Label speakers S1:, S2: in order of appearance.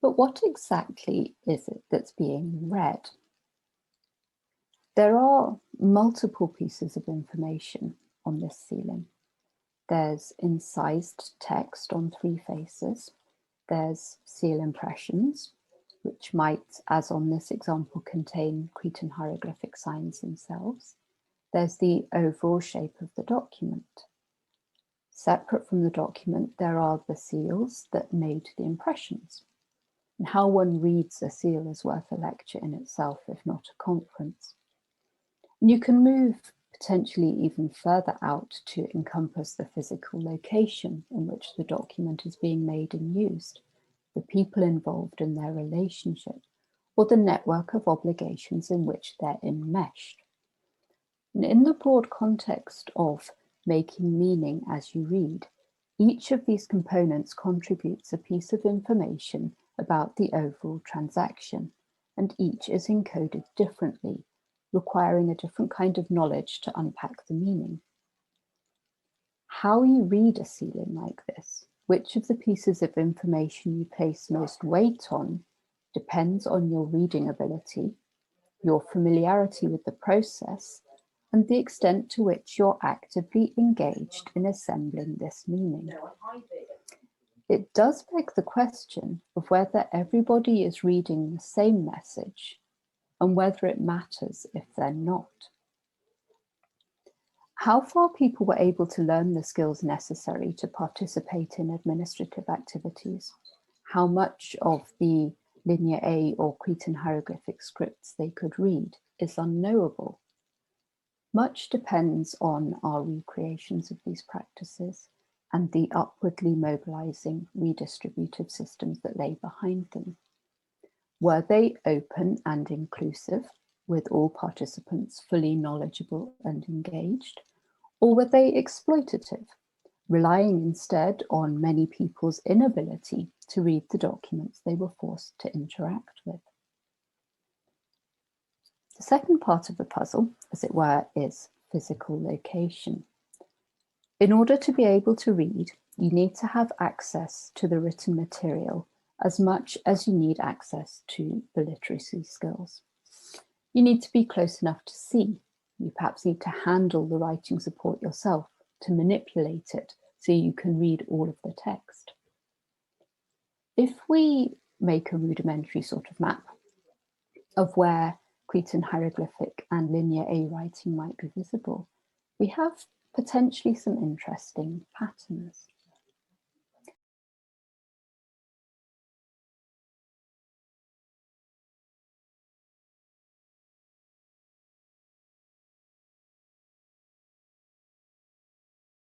S1: But what exactly is it that's being read? There are multiple pieces of information on this ceiling. There's incised text on 3 faces. There's seal impressions, which might, as on this example, contain Cretan hieroglyphic signs themselves. There's the overall shape of the document. Separate from the document, there are the seals that made the impressions. And how one reads a seal is worth a lecture in itself, if not a conference. And you can move potentially even further out to encompass the physical location in which the document is being made and used, the people involved in their relationship, or the network of obligations in which they're enmeshed. And in the broad context of making meaning as you read, each of these components contributes a piece of information about the overall transaction, and each is encoded differently, requiring a different kind of knowledge to unpack the meaning. How you read a ceiling like this, which of the pieces of information you place most weight on, depends on your reading ability, your familiarity with the process, and the extent to which you're actively engaged in assembling this meaning. It does beg the question of whether everybody is reading the same message and whether it matters if they're not. How far people were able to learn the skills necessary to participate in administrative activities, how much of the Linear A or Cretan hieroglyphic scripts they could read is unknowable. Much depends on our recreations of these practices and the upwardly mobilizing redistributive systems that lay behind them. Were they open and inclusive, with all participants fully knowledgeable and engaged, or were they exploitative, relying instead on many people's inability to read the documents they were forced to interact with? The second part of the puzzle, as it were, is physical location. In order to be able to read, you need to have access to the written material as much as you need access to the literacy skills. You need to be close enough to see. You perhaps need to handle the writing support yourself, to manipulate it so you can read all of the text. If we make a rudimentary sort of map of where Cretan hieroglyphic and Linear A writing might be visible, we have potentially some interesting patterns.